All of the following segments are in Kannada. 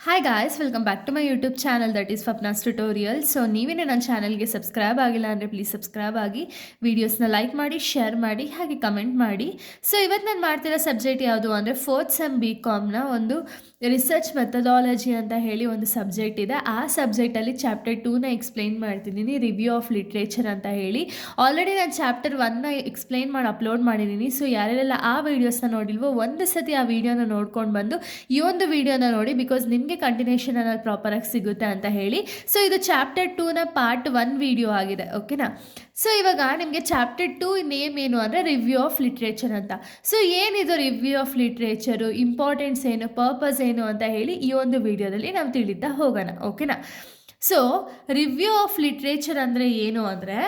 Hi guys, welcome back to my YouTube channel that is ಫಪ್ನಾಸ್ ಟ್ಯುಟೋರಿಯಲ್. ಸೊ ನೀವೇನೇ ನನ್ನ ಚಾನಲ್ಗೆ ಸಬ್ಸ್ಕ್ರೈಬ್ ಆಗಿಲ್ಲ ಅಂದರೆ ಪ್ಲೀಸ್ ಸಬ್ಸ್ಕ್ರೈಬ್ ಆಗಿ, ವೀಡಿಯೋಸ್ನ ಲೈಕ್ ಮಾಡಿ, ಶೇರ್ ಮಾಡಿ, ಹಾಗೆ ಕಮೆಂಟ್ ಮಾಡಿ. ಸೊ ಇವತ್ತು ನಾನು ಮಾಡ್ತಿರೋ ಸಬ್ಜೆಕ್ಟ್ ಯಾವುದು ಅಂದರೆ ಫೋರ್ತ್ ಸೆಮ್ BComನ ಒಂದು ರಿಸರ್ಚ್ ಮೆಥಡಾಲಜಿ ಅಂತ ಹೇಳಿ ಒಂದು ಸಬ್ಜೆಕ್ಟ್ ಇದೆ. ಆ ಸಬ್ಜೆಕ್ಟಲ್ಲಿ ಚಾಪ್ಟರ್ 2ನ ಎಕ್ಸ್ಪ್ಲೈನ್ ಮಾಡ್ತಿದ್ದೀನಿ, ರಿವ್ಯೂ ಆಫ್ ಲಿಟ್ರೇಚರ್ ಅಂತ ಹೇಳಿ. ಆಲ್ರೆಡಿ ನಾನು ಚಾಪ್ಟರ್ 1ನ ಎಕ್ಸ್ಪ್ಲೈನ್ ಮಾಡಿ ಅಪ್ಲೋಡ್ ಮಾಡಿದ್ದೀನಿ. ಸೊ ಯಾರೆಲ್ಲ ಆ ವೀಡಿಯೋಸ್ನ ನೋಡಿಲ್ವೋ ಒಂದು ಸತಿ ಆ ವಿಡಿಯೋನ ನೋಡ್ಕೊಂಡು ಬಂದು ಈ ಒಂದು ವಿಡಿಯೋನ ನೋಡಿ, ಬಿಕಾಸ್ ನಿಮಗೆ ಕಂಟಿನ್ಯೂಷನ್ ಅನ್ನೋದು ಪ್ರಾಪರಾಗಿ ಸಿಗುತ್ತೆ ಅಂತ ಹೇಳಿ. ಸೊ ಇದು ಚಾಪ್ಟರ್ 2ನ ಪಾರ್ಟ್ 1 ವಿಡಿಯೋ ಆಗಿದೆ, ಓಕೆನಾ. ಸೊ ಇವಾಗ ನಿಮಗೆ ಚಾಪ್ಟರ್ 2 ನೇಮ್ ಏನು ಅಂದರೆ ರಿವ್ಯೂ ಆಫ್ ಲಿಟ್ರೇಚರ್ ಅಂತ. ಸೊ ಏನಿದು ರಿವ್ಯೂ ಆಫ್ ಲಿಟ್ರೇಚರು, ಇಂಪಾರ್ಟೆನ್ಸ್ ಏನು, ಪರ್ಪಸ್ ಏನು ಅಂತ ಹೇಳಿ ಈ ಒಂದು ವಿಡಿಯೋದಲ್ಲಿ ನಾವು ತಿಳಿತಾ ಹೋಗೋಣ, ಓಕೆನಾ. ಸೊ ರಿವ್ಯೂ ಆಫ್ ಲಿಟ್ರೇಚರ್ ಅಂದರೆ ಏನು ಅಂದರೆ,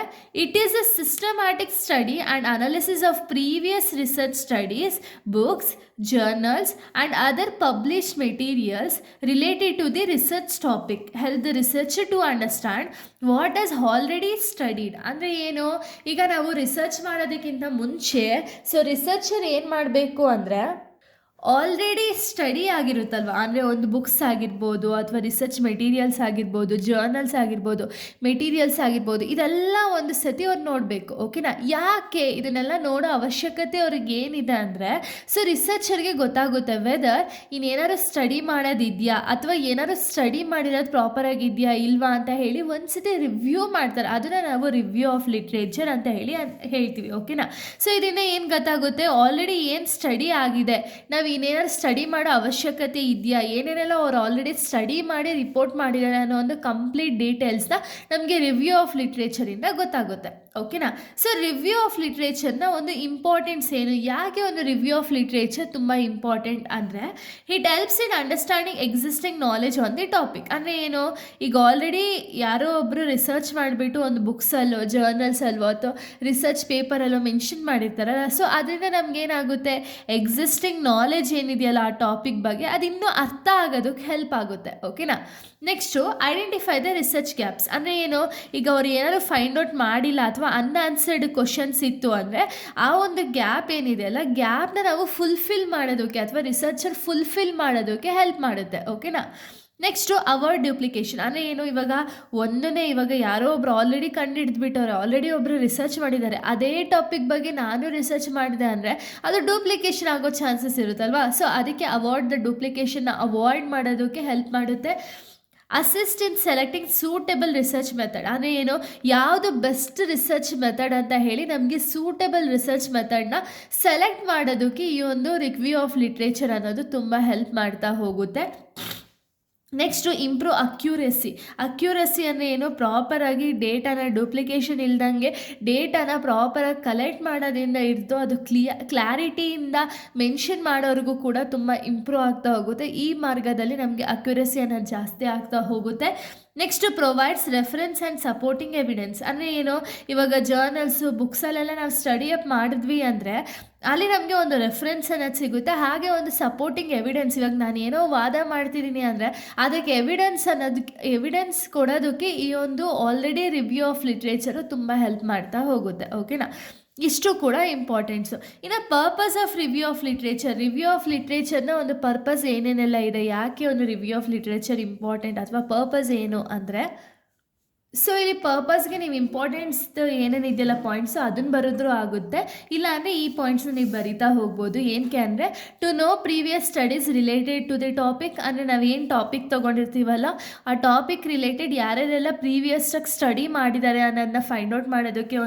it is a systematic study and analysis of previous research studies, books, journals and other published materials related to the research topic, help the researcher to understand what has already studied. ಅಂದರೆ ಏನು, ಈಗ ನಾವು ರಿಸರ್ಚ್ ಮಾಡೋದಕ್ಕಿಂತ ಮುಂಚೆ ರಿಸರ್ಚರ್ ಏನು ಮಾಡಬೇಕು ಅಂದರೆ ಆಲ್ರೆಡಿ ಸ್ಟಡಿ ಆಗಿರುತ್ತಲ್ವ, ಅಂದರೆ ಒಂದು ಬುಕ್ಸ್ ಆಗಿರ್ಬೋದು ಅಥವಾ ರಿಸರ್ಚ್ ಮೆಟೀರಿಯಲ್ಸ್ ಆಗಿರ್ಬೋದು, ಜರ್ನಲ್ಸ್ ಆಗಿರ್ಬೋದು, ಮೆಟೀರಿಯಲ್ಸ್ ಆಗಿರ್ಬೋದು, ಇದೆಲ್ಲ ಒಂದು ಸತಿ ಅವ್ರು ನೋಡಬೇಕು, ಓಕೆನಾ. ಯಾಕೆ ಇದನ್ನೆಲ್ಲ ನೋಡೋ ಅವಶ್ಯಕತೆ ಅವ್ರಿಗೆ ಏನಿದೆ ಅಂದರೆ, ರಿಸರ್ಚರ್ಗೆ ಗೊತ್ತಾಗುತ್ತೆ ವೆದರ್ ಇನ್ನೇನಾದ್ರು ಸ್ಟಡಿ ಮಾಡೋದಿದೆಯಾ ಅಥವಾ ಏನಾದ್ರು ಸ್ಟಡಿ ಮಾಡಿರೋದು ಪ್ರಾಪರಾಗಿದೆಯಾ ಇಲ್ವಾ ಅಂತ ಹೇಳಿ ಒಂದು ಸತಿ ರಿವ್ಯೂ ಮಾಡ್ತಾರೆ. ಅದನ್ನು ನಾವು ರಿವ್ಯೂ ಆಫ್ ಲಿಟ್ರೇಚರ್ ಅಂತ ಹೇಳಿ ಹೇಳ್ತೀವಿ, ಓಕೆನಾ. ಇದರಿಂದ ಏನು ಗೊತ್ತಾಗುತ್ತೆ, ಆಲ್ರೆಡಿ ಏನು ಸ್ಟಡಿ ಆಗಿದೆ, ನಾವು ಇನ್ನೇನಾದ್ರು ಸ್ಟಡಿ ಮಾಡೋ ಅವಶ್ಯಕತೆ ಇದೆಯಾ, ಏನೇನೆಲ್ಲ ಅವ್ರು ಆಲ್ರೆಡಿ ಸ್ಟಡಿ ಮಾಡಿ ರಿಪೋರ್ಟ್ ಮಾಡಿದ್ದಾರೆ ಅನ್ನೋ ಒಂದು ಕಂಪ್ಲೀಟ್ ಡೀಟೇಲ್ಸ್ನ ನಮಗೆ ರಿವ್ಯೂ ಆಫ್ ಲಿಟ್ರೇಚರಿಂದ ಗೊತ್ತಾಗುತ್ತೆ, ಓಕೆನಾ. ರಿವ್ಯೂ ಆಫ್ ಲಿಟ್ರೇಚರ್ನ ಒಂದು ಇಂಪಾರ್ಟೆನ್ಸ್ ಏನು, ಯಾಕೆ ಒಂದು ರಿವ್ಯೂ ಆಫ್ ಲಿಟ್ರೇಚರ್ ತುಂಬ ಇಂಪಾರ್ಟೆಂಟ್ ಅಂದರೆ, it helps in understanding existing knowledge on the topic. ಅಂದರೆ ಏನು, ಈಗ ಆಲ್ರೆಡಿ ಯಾರೋ ಒಬ್ಬರು ರಿಸರ್ಚ್ ಮಾಡಿಬಿಟ್ಟು ಒಂದು ಬುಕ್ಸಲ್ಲೋ ಜರ್ನಲ್ಸಲ್ಲೋ ಅಥವಾ ರಿಸರ್ಚ್ ಪೇಪರಲ್ಲೋ ಮೆನ್ಷನ್ ಮಾಡಿರ್ತಾರಲ್ಲ, ಅದರಿಂದ ನಮಗೇನಾಗುತ್ತೆ, ಎಕ್ಸಿಸ್ಟಿಂಗ್ ನಾಲೆಜ್ ಏನಿದೆಯಲ್ಲ ಆ ಟಾಪಿಕ್ ಬಗ್ಗೆ ಅದು ಇನ್ನೂ ಅರ್ಥ ಆಗೋದಕ್ಕೆ ಹೆಲ್ಪ್ ಆಗುತ್ತೆ, ಓಕೆನಾ. Next identify the research gaps. ಅಂದರೆ ಏನು, ಈಗ ಅವ್ರು ಏನಾದ್ರು ಫೈಂಡ್ ಔಟ್ ಮಾಡಿಲ್ಲ ಅಥವಾ ಅನ್ಆನ್ಸರ್ಡ್ ಕ್ವಶನ್ಸ್ ಇತ್ತು ಅಂದರೆ ಆ ಒಂದು ಗ್ಯಾಪ್ ಏನಿದೆಯಲ್ಲ, ಗ್ಯಾಪ್ನ ನಾವು ಫುಲ್ಫಿಲ್ ಮಾಡೋದಕ್ಕೆ ಅಥವಾ ರಿಸರ್ಚರ್ ಫುಲ್ಫಿಲ್ ಮಾಡೋದಕ್ಕೆ ಹೆಲ್ಪ್ ಮಾಡುತ್ತೆ, ಓಕೆನಾ. Next avoid duplication. ಅಂದರೆ ಏನು, ಇವಾಗ ಯಾರೋ ಒಬ್ರು ಆಲ್ರೆಡಿ ಕಂಡುಹಿಡಿದ್ಬಿಟ್ಟವ್ರೆ, ಆಲ್ರೆಡಿ ಒಬ್ಬರು ರಿಸರ್ಚ್ ಮಾಡಿದ್ದಾರೆ, ಅದೇ ಟಾಪಿಕ್ ಬಗ್ಗೆ ನಾನು ರಿಸರ್ಚ್ ಮಾಡಿದೆ ಅಂದರೆ ಅದು ಡೂಪ್ಲಿಕೇಶನ್ ಆಗೋ ಚಾನ್ಸಸ್ ಇರುತ್ತಲ್ವಾ. ಅದಕ್ಕೆ ಅವಾಯ್ಡ್ ದ ಡೂಪ್ಲಿಕೇಶನ್ನ ಅವಾಯ್ಡ್ ಮಾಡೋದಕ್ಕೆ ಹೆಲ್ಪ್ ಮಾಡುತ್ತೆ. ಅಸಿಸ್ಟ್ ಇನ್ ಸೆಲೆಕ್ಟಿಂಗ್ ಸೂಟೇಬಲ್ ರಿಸರ್ಚ್ ಮೆಥಡ್. ಅಂದರೆ ಏನು, ಯಾವುದು ಬೆಸ್ಟ್ ರಿಸರ್ಚ್ ಮೆಥಡ್ ಅಂತ ಹೇಳಿ ನಮಗೆ ಸೂಟೇಬಲ್ ರಿಸರ್ಚ್ ಮೆಥಡ್ನ ಸೆಲೆಕ್ಟ್ ಮಾಡೋದಕ್ಕೆ ಈ ಒಂದು ರಿವ್ಯೂ ಆಫ್ ಲಿಟ್ರೇಚರ್ ಅನ್ನೋದು ತುಂಬ ಹೆಲ್ಪ್ ಮಾಡ್ತಾ ಹೋಗುತ್ತೆ. ನೆಕ್ಸ್ಟು ಇಂಪ್ರೂವ್ ಅಕ್ಯುರಸಿ ಅಂದರೆ ಏನು, ಪ್ರಾಪರಾಗಿ ಡೇಟಾನ ಡೂಪ್ಲಿಕೇಶನ್ ಇಲ್ದಂಗೆ ಡೇಟಾನ ಪ್ರಾಪರಾಗಿ ಕಲೆಕ್ಟ್ ಮಾಡೋದ್ರಿಂದ ಹಿಡಿದು ಅದು ಕ್ಲಾರಿಟಿಯಿಂದ ಮೆನ್ಷನ್ ಮಾಡೋರಿಗೂ ಕೂಡ ತುಂಬ ಇಂಪ್ರೂವ್ ಆಗ್ತಾ ಹೋಗುತ್ತೆ. ಈ ಮಾರ್ಗದಲ್ಲಿ ನಮಗೆ ಅಕ್ಯುರಸಿ ಅನ್ನೋದು ಜಾಸ್ತಿ ಆಗ್ತಾ ಹೋಗುತ್ತೆ. Next provides reference and supporting evidence. ಅಂದರೆ ಏನು, ಇವಾಗ ಜರ್ನಲ್ಸು ಬುಕ್ಸಲ್ಲೆಲ್ಲ ನಾವು ಸ್ಟಡಿ ಅಪ್ ಮಾಡಿದ್ವಿ ಅಂದರೆ ಅಲ್ಲಿ ನಮಗೆ ಒಂದು ರೆಫರೆನ್ಸ್ ಅನ್ನೋದು ಸಿಗುತ್ತೆ, ಹಾಗೆ ಒಂದು ಸಪೋರ್ಟಿಂಗ್ ಎವಿಡೆನ್ಸ್. ಇವಾಗ ನಾನು ಏನೋ ವಾದ ಮಾಡ್ತಿದ್ದೀನಿ ಅಂದರೆ ಅದಕ್ಕೆ ಎವಿಡೆನ್ಸ್ ಕೊಡೋದಕ್ಕೆ ಈ ಒಂದು ಆಲ್ರೆಡಿ ರಿವ್ಯೂ ಆಫ್ ಲಿಟ್ರೇಚರು ತುಂಬ ಹೆಲ್ಪ್ ಮಾಡ್ತಾ ಹೋಗುತ್ತೆ, ಓಕೆನಾ. ಇಷ್ಟು ಕೂಡ ಇಂಪಾರ್ಟೆಂಟ್ಸು. ಇನ್ನು ಪರ್ಪಸ್ ಆಫ್ ರಿವ್ಯೂ ಆಫ್ ಲಿಟ್ರೇಚರ್ನ ಒಂದು ಪರ್ಪಸ್ ಏನೇನೆಲ್ಲ ಇದೆ, ಯಾಕೆ ಒಂದು ರಿವ್ಯೂ ಆಫ್ ಲಿಟ್ರೇಚರ್ ಇಂಪಾರ್ಟೆಂಟ್ ಅಥವಾ ಪರ್ಪಸ್ ಏನು ಅಂದರೆ, ಇಲ್ಲಿ ಪರ್ಪಸ್ಗೆ ನೀವು ಇಂಪಾರ್ಟೆನ್ಸ್ ಏನೇನಿದೆಯಲ್ಲ ಪಾಯಿಂಟ್ಸು ಅದನ್ನು ಬರೆದ್ರೂ ಆಗುತ್ತೆ, ಇಲ್ಲ ಅಂದರೆ ಈ ಪಾಯಿಂಟ್ಸ್ನ ನೀವು ಬರಿತಾ ಹೋಗ್ಬೋದು. ಏನಕ್ಕೆ ಅಂದರೆ, to know previous studies related to the topic. ಅಂದರೆ ನಾವೇನು ಟಾಪಿಕ್ ತೊಗೊಂಡಿರ್ತೀವಲ್ಲ ಆ ಟಾಪಿಕ್ ರಿಲೇಟೆಡ್ ಯಾರ್ಯಾರೆಲ್ಲ ಪ್ರೀವಿಯಸ್ಟಾಗಿ ಸ್ಟಡಿ ಮಾಡಿದ್ದಾರೆ ಅನ್ನೋದನ್ನ ಫೈಂಡ್ ಔಟ್ ಮಾಡೋದಕ್ಕೆ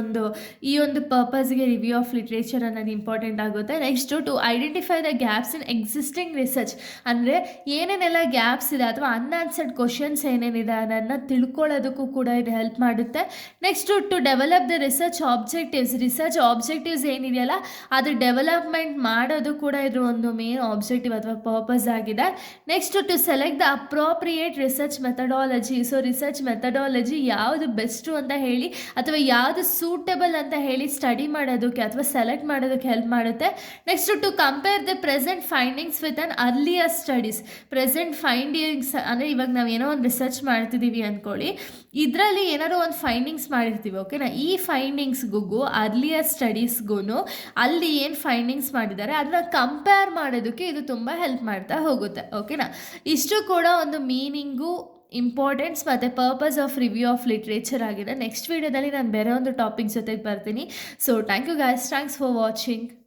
ಈ ಒಂದು ಪರ್ಪಸ್ಗೆ ರಿವ್ಯೂ ಆಫ್ ಲಿಟ್ರೇಚರ್ ಅನ್ನೋದು ಇಂಪಾರ್ಟೆಂಟ್ ಆಗುತ್ತೆ. Next to identify the gaps in existing research. ಅಂದರೆ ಏನೇನೆಲ್ಲ ಗ್ಯಾಪ್ಸ್ ಇದೆ ಅಥವಾ ಅನ್ಆನ್ಸರ್ಡ್ ಕ್ವಶನ್ಸ್ ಏನೇನಿದೆ ಅನ್ನೋದನ್ನ ತಿಳ್ಕೊಳ್ಳೋದಕ್ಕೂ ಕೂಡ ಇದು ಹೆಲ್ಪ್ ಮಾಡುತ್ತೆ. Next to develop the research objectives ಏನಿದೆಯಲ್ಲ ಅದು ಡೆವಲಪ್ಮೆಂಟ್ ಮಾಡೋದು ಕೂಡ ಇದ್ರ ಒಂದು ಮೇನ್ ಆಬ್ಜೆಕ್ಟಿವ್ ಅಥವಾ ಪರ್ಪಸ್ ಆಗಿದೆ. Next to select the appropriate research methodology. Research methodology ಯಾವುದು ಬೆಸ್ಟು ಅಂತ ಹೇಳಿ ಅಥವಾ ಯಾವುದು ಸೂಟೇಬಲ್ ಅಂತ ಹೇಳಿ ಸ್ಟಡಿ ಮಾಡೋದಕ್ಕೆ ಅಥವಾ ಸೆಲೆಕ್ಟ್ ಮಾಡೋದಕ್ಕೆ ಹೆಲ್ಪ್ ಮಾಡುತ್ತೆ. Next to compare the present findings with an earlier studies. Present findings ಅಂದರೆ ಇವಾಗ ನಾವೇನೋ ಒಂದು ರಿಸರ್ಚ್ ಮಾಡ್ತಿದ್ದೀವಿ ಅಂದ್ಕೊಳ್ಳಿ, ಇದರ ಅದರಲ್ಲಿ ಏನಾದ್ರು ಒಂದು ಫೈಂಡಿಂಗ್ಸ್ ಮಾಡಿರ್ತೀವಿ ಓಕೆನಾ. ಈ ಫೈಂಡಿಂಗ್ಸ್‌ಗೂ ಅರ್ಲಿಯರ್ ಸ್ಟಡೀಸ್‌ಗೂ ಅಲ್ಲಿ ಏನು ಫೈಂಡಿಂಗ್ಸ್ ಮಾಡಿದ್ದಾರೆ ಅದನ್ನ ಕಂಪೇರ್ ಮಾಡೋದಕ್ಕೆ ಇದು ತುಂಬ ಹೆಲ್ಪ್ ಮಾಡ್ತಾ ಹೋಗುತ್ತೆ ಓಕೆನಾ. ಇಷ್ಟು ಕೂಡ ಒಂದು ಮೀನಿಂಗು, ಇಂಪಾರ್ಟೆನ್ಸ್ ಮತ್ತು purpose of review of literature ಆಗಿದೆ. ನೆಕ್ಸ್ಟ್ ವೀಡಿಯೋದಲ್ಲಿ ನಾನು ಬೇರೆ ಒಂದು ಟಾಪಿಕ್ ಜೊತೆಗೆ ಬರ್ತೀನಿ. So thank you guys, thanks for watching.